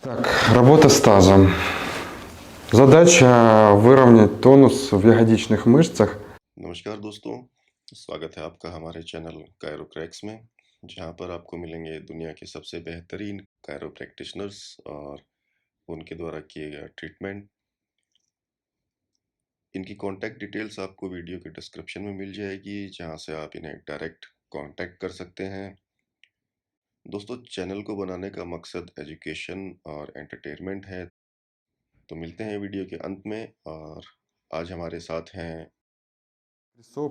Так, работа с тазом. Задача выровнять тонус в ягодичных мышцах. नमस्कार दोस्तों, स्वागत है आपका हमारे चैनल कायरोप्रैक्स में, जहां पर आपको मिलेंगे दुनिया के सबसे बेहतरीन कायरो प्रैक्टिशनर्स और उनके द्वारा किए गए ट्रीटमेंट। इनकी कॉन्टैक्ट डिटेल्स आपको वीडियो के डिस्क्रिप्शन में मिल जाएगी, जहां से आप इन्हें डायरेक्ट कॉन्टैक्ट कर सकते हैं। दोस्तों, चैनल को बनाने का मकसद एजुकेशन और एंटरटेनमेंट है। तो मिलते हैं वीडियो के अंत में, और आज हमारे साथ हैं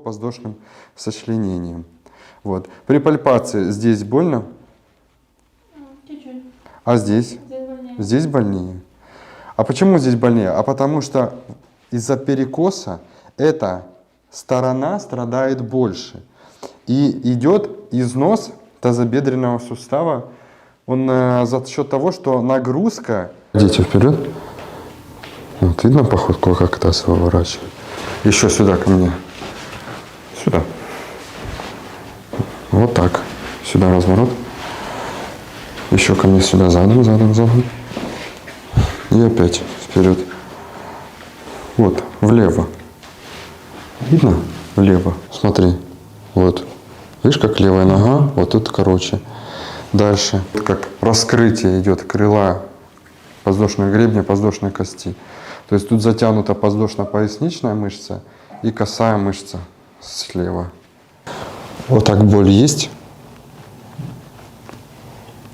Подвздошным сочленением. Вот. При пальпации здесь больно, Чуть-чуть. а здесь? Здесь больнее. Здесь больнее. А почему здесь больнее? А потому что из-за перекоса эта сторона страдает больше. И идет износ тазобедренного сустава. Он за счет того, что нагрузка... Идите вперед. Вот видно походку, как таз выворачивает. Еще сюда ко мне. Сюда. Вот так. Сюда разворот. Еще ко мне сюда, задом, задом, задом. И опять вперед. Вот, влево. Видно? Влево. Смотри. Вот. Видишь, как левая нога, вот тут короче. Дальше, как раскрытие идет крыла подвздошного гребня, подвздошной кости. То есть тут затянута подвздошно-поясничная мышца и косая мышца слева. Вот так боль есть?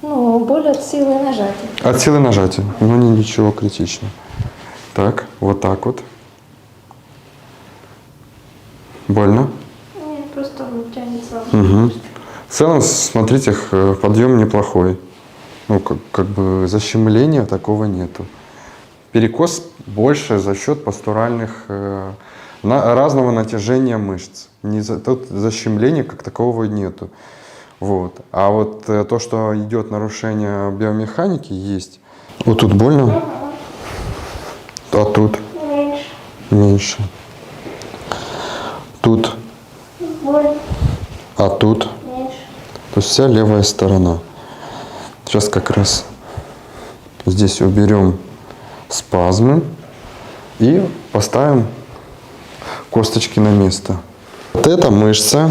Ну, боль от силы нажатия. От силы нажатия, но ничего критичного. Так, вот так вот. Больно? Нет, просто тянется. Угу. В целом, смотрите, подъем неплохой. Ну, как бы защемления такого нету. Перекос больше за счет постуральных разного натяжения мышц. Тут защемления как такового нету. Вот. А вот то, что идет нарушение биомеханики, есть. Вот тут больно, а тут Меньше. меньше. Тут, Боль а тут. меньше. То есть вся левая сторона. Сейчас как раз здесь уберем спазмы и поставим косточки на место. Вот эта мышца,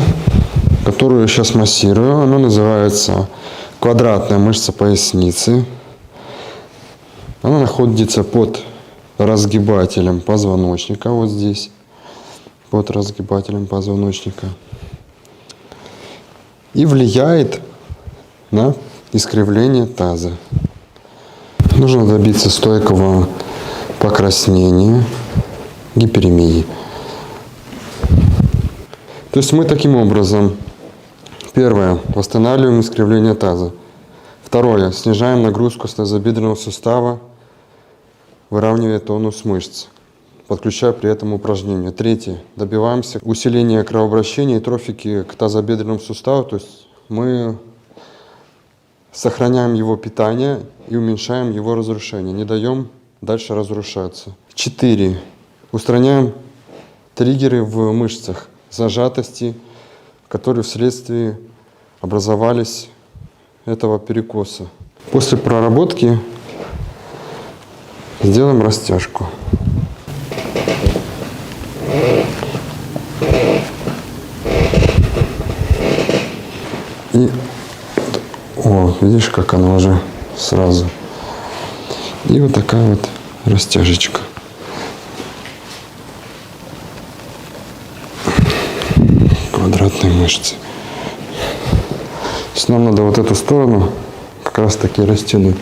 которую я сейчас массирую, она называется квадратная мышца поясницы. Она находится под разгибателем позвоночника, вот здесь, под разгибателем позвоночника. И влияет на искривление таза. Нужно добиться стойкого покраснения, гиперемии. То есть мы таким образом, первое, восстанавливаем искривление таза. Второе, снижаем нагрузку с тазобедренного сустава, выравнивая тонус мышц, подключая при этом упражнения. Третье, добиваемся усиления кровообращения и трофики к тазобедренному суставу, то есть мы сохраняем его питание и уменьшаем его разрушение, не даем дальше разрушаться. 4. Устраняем триггеры в мышцах, зажатости, которые вследствие образовались этого перекоса. После проработки сделаем растяжку. И видишь, как оно уже сразу. И вот такая вот растяжечка. Квадратные мышцы. То есть нам надо вот эту сторону как раз таки растянуть.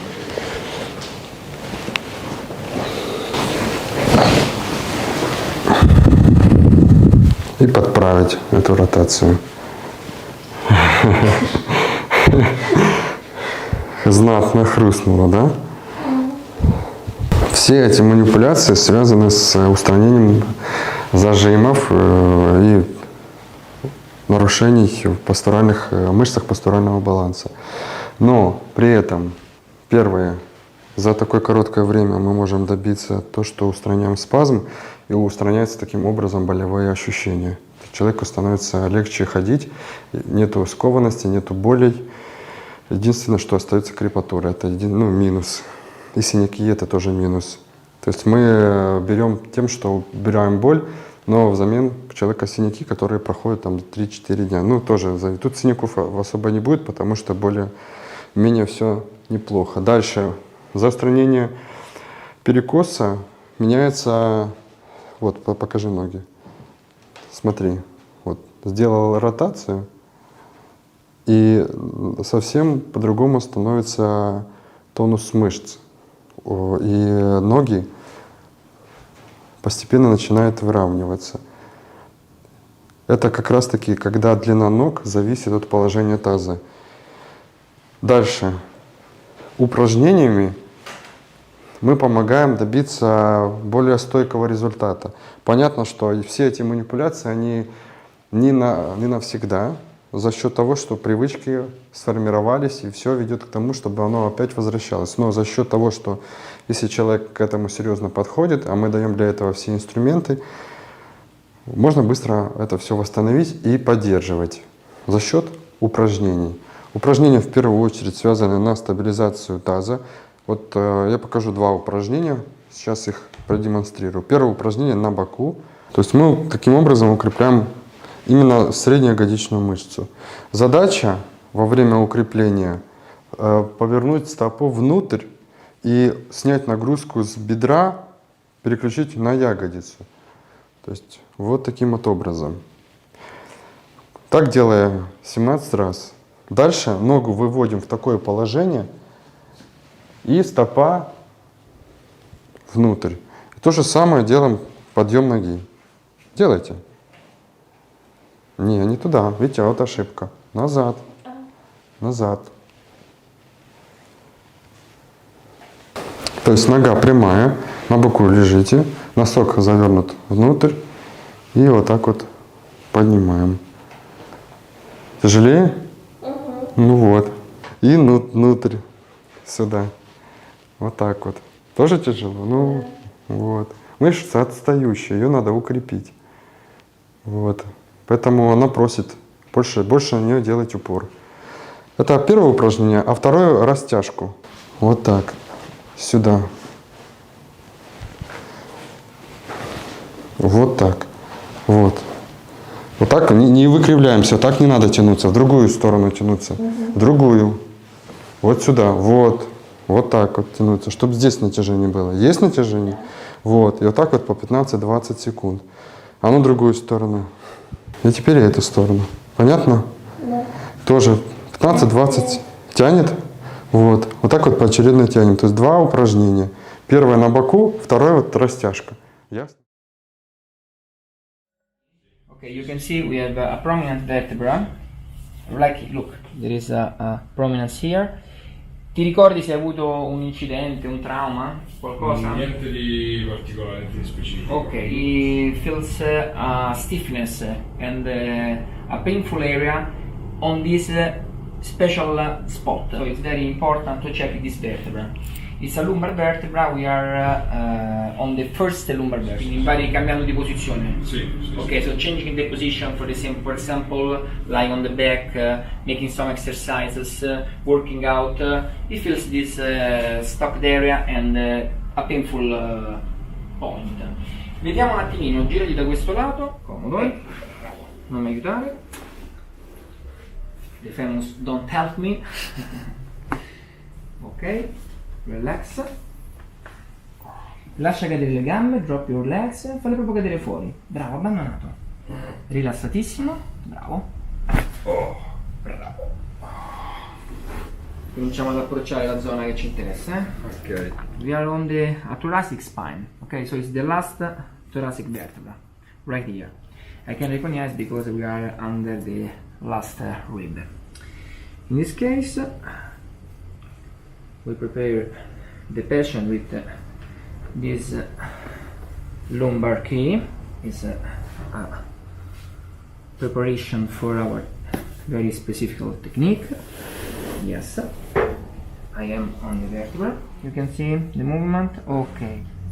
И подправить эту ротацию. Знатно хрустнуло, да? Все эти манипуляции связаны с устранением зажимов и нарушений в постуральных мышцах постурального баланса. Но при этом, первое, за такое короткое время мы можем добиться того, что устраняем спазм, и устраняются таким образом болевые ощущения. Человеку становится легче ходить, нету скованности, нету болей. Единственное, что остается крепатура, это минус. и синяки – это тоже минус. То есть мы берем тем, что убираем боль, но взамен у человека синяки, которые проходят там 3-4 дня. Ну, тоже тут синяков особо не будет, потому что более-менее все неплохо. Дальше. За устранение перекоса меняется... Вот, покажи ноги. Смотри. Вот, сделал ротацию, и совсем по-другому становится тонус мышц. И ноги постепенно начинают выравниваться. Это как раз-таки, когда длина ног зависит от положения таза. Дальше. Упражнениями мы помогаем добиться более стойкого результата. Понятно, что все эти манипуляции, они не навсегда, за счет того, что привычки сформировались, и все ведет к тому, чтобы оно опять возвращалось. Но за счет того, что если человек к этому серьезно подходит, а мы даем для этого все инструменты, можно быстро это все восстановить и поддерживать за счет упражнений. Упражнения в первую очередь связаны на стабилизацию таза. Вот я покажу два упражнения, сейчас их продемонстрирую. Первое упражнение на боку. То есть мы таким образом укрепляем именно среднеягодичную мышцу. Задача во время укрепления повернуть стопу внутрь и снять нагрузку с бедра, переключить на ягодицу. То есть вот таким вот образом. Так делая 17 раз. Дальше ногу выводим в такое положение и стопа внутрь. И то же самое делаем подъем ноги. Делайте. Не туда. Видите, вот ошибка. Назад. Назад. То есть нога прямая, на боку лежите, носок завернут внутрь и вот так вот поднимаем. Тяжелее? Ну вот. И внутрь, сюда. Вот так вот. Тоже тяжело? Ну вот. Мышца отстающая, ее надо укрепить. Вот. Поэтому она просит больше на нее делать упор. Это первое упражнение, а второе растяжку. Вот так. Сюда. Вот так. Вот. Вот так не выкривляемся, так не надо тянуться, в другую сторону тянуться. В другую. Вот сюда. Вот. Вот так вот тянуться, чтобы здесь натяжение было. Есть натяжение? Вот. И вот так вот по 15-20 секунд. А ну другую сторону. И теперь эту сторону. Понятно? Да. Тоже 15-20 тянет. Вот. Вот так вот поочередно тянем. То есть два упражнения. Первое на боку, второе вот растяжка. Ясно? Okay, you can see we have a prominent vertebra. Like, look, there is a prominence here. Ti ricordi se hai avuto un incidente, un trauma, qualcosa? Niente di particolare, niente di specifico. Okay, he feels a stiffness and a painful area on this special spot. So it's very important to check this vertebra. It's a lumbar vertebra, we are on the first lumbar vertebra. Quindi vari cambiando di posizione. Sì. Okay, so changing the position for example, lying on the back, making some exercises, working out. He feels this stopped area and a painful point. Vediamo un attimino, girati da questo lato, comodo, non mi aiutare. The famous don't help me. Ok, relax. Lascia cadere le gambe, drop your legs, falle proprio cadere fuori. Bravo, abbandonato. Rilassatissimo, bravo. Bravo. Cominciamo ad approcciare la zona che ci interessa. Ok. We are on the thoracic spine. Okay, so it's the last thoracic vertebra, right here. I can recognize because we are under the last rib. In this case, we prepare the patient with this lumbar key. It's a preparation for our very specific technique. Yes, I am on the vertebra. You can see the movement. Ok,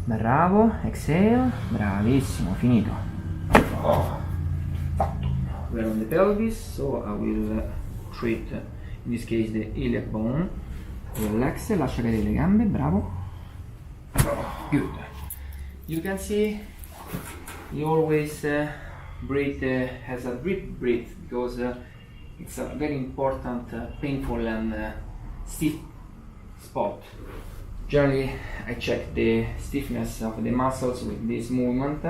bravo, exhale, bravissimo, finito. Fatto. We are on the pelvis, so I will treat in this case the iliac bone. Relax, lascia cadere le gambe, bravo. Good. You can see he always breathe has a deep breath because it's a very important, painful and stiff spot. Generally, I check the stiffness of the muscles with this movement.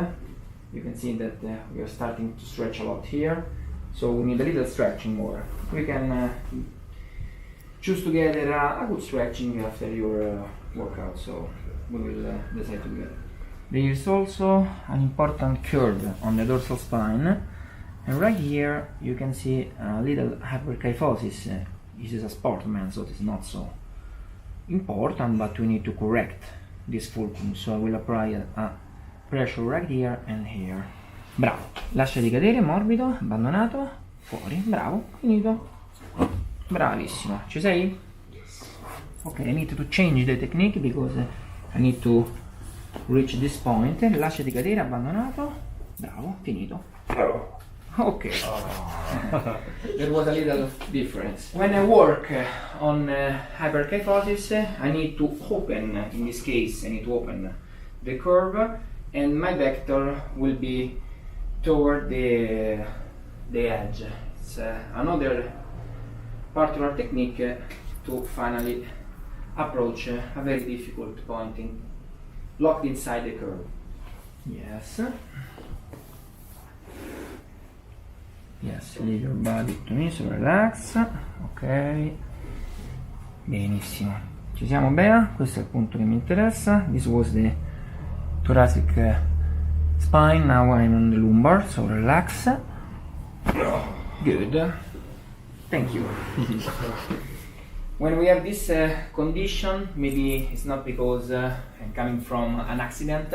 You can see that we are starting to stretch a lot here, so we need a little stretching more. We can choose together a good stretching after your workout, so we will decide together. There is also an important curve on the dorsal spine, and right here you can see a little hyperkyphosis. This is a sportman, so it's not so important, but we need to correct this fulcrum, so I will apply a pressure right here and here. Bravo, lasciati cadere, morbido, abbandonato, fuori, bravo, finito. Bravissimo, ci sei? Ok, I need to change the technique because I need to reach this point. Lasciati cadere, abbandonato, bravo, finito. Ok, there was a little difference. When I work on hyperkyphosis, I need to open, in this case, I need to open the curve, and my vector will be toward the edge. It's another particular technique to finally approach a very difficult point locked inside the curve. Yes. Yes, leave your body to me, so relax. Ok. Benissimo. Ci siamo bene? Questo è il punto che mi interessa. This was the thoracic spine, now I'm on the lumbar, so relax. Good. Thank you. When we have this condition, maybe it's not because I'm coming from an accident,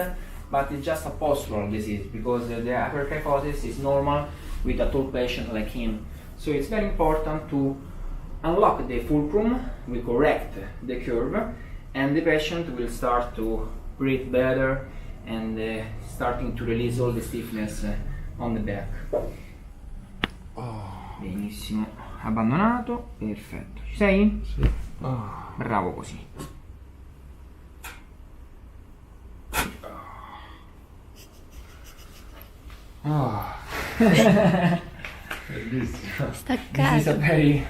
but it's just a postural disease, because the hyperkyphosis is normal with a tall patient like him. So it's very important to unlock the fulcrum, we correct the curve, and the patient will start to breathe better and starting to release all the stiffness on the back. Benissimo, abbandonato, perfetto. Ci sei? Sì. Bravo così. This is a Staccato. very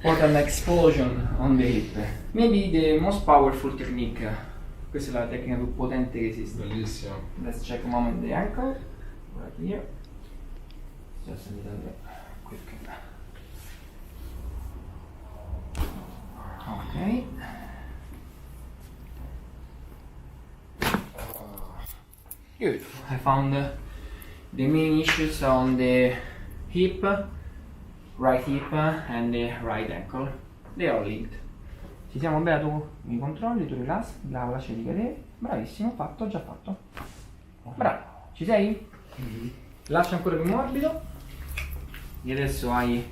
important explosion on the hip. Maybe the most powerful technique. Questa è la tecnica più potente che esiste. Bellissimo. Let's check a moment the ankle. Right here. Just a little bit quick. Okay. Good. I found the main issues on the hip, right hip and the right ankle. They are linked. Ci siamo bene, tu mi controlli, tu rilassi, bravo, lasciati cadere. Bravissimo, fatto, già fatto. Bravo, ci sei? Lascia ancora più morbido. E adesso hai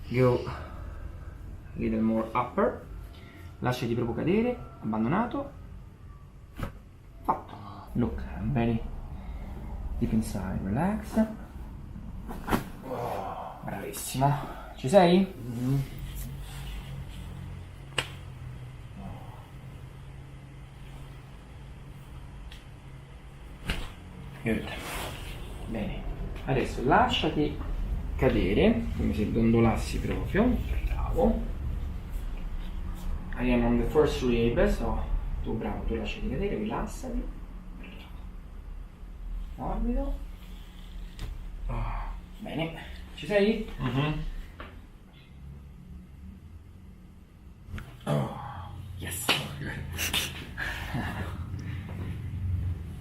go a little more upper. Lasciati proprio cadere, abbandonato. Fatto. Look, I'm very deep inside, relax. Bravissimo. Ci sei? Good. Bene. Adesso lasciati cadere, come se dondolassi proprio. Bravo. I am on the first rib, so tu bravo, tu lasciati cadere, rilassati. Morbido. Bene. Ci sei? Yes.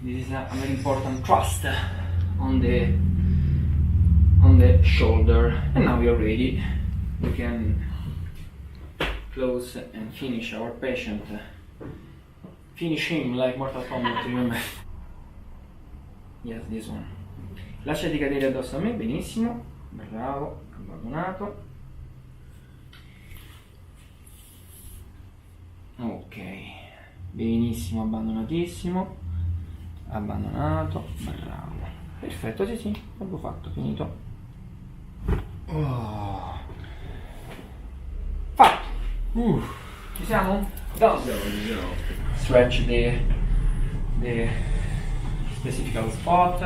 This is a very important thrust on the shoulder, and now we are ready. We can close and finish our patient. Finish him like Mortal Kombat, remember? Yes, this one. Lasciati cadere addosso a me, benissimo. Bravo, abbandonato. Ok, benissimo, abbandonatissimo. Abbandonato, bravo. Perfetto, sì sì, proprio fatto, finito. Fatto. Ci siamo? Done. stretch the specific spot.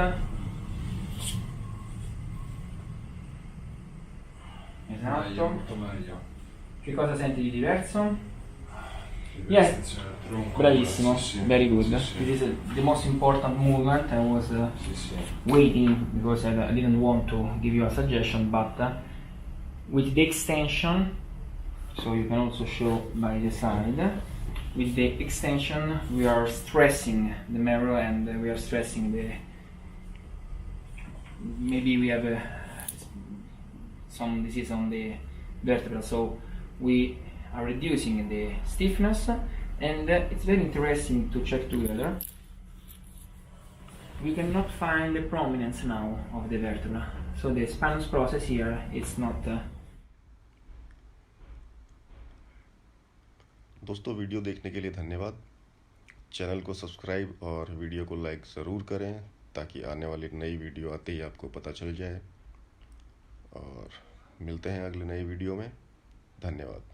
Esatto. Meglio, molto meglio. Che cosa senti di diverso? Yes. Yes, bravissimo, very good. This is the most important movement. I was waiting because I didn't want to give you a suggestion, but with the extension, so you can also show by the side, with the extension we are stressing the marrow and we are stressing the, maybe we have some disease on the vertebra, so we are reducing the stiffness, and it's very interesting to check together. We cannot find the prominence now of the vertebra, so the spinous process here it's not दोस्तों वीडियो देखने के लिए धन्यवाद। चैनल को सब्सक्राइब और वीडियो को लाइक ज़रूर करें ताकि आने वाली नई वीडियो आते ही आपको पता चल जाए। और मिलते हैं अगले नई वीडियो में। धन्यवाद।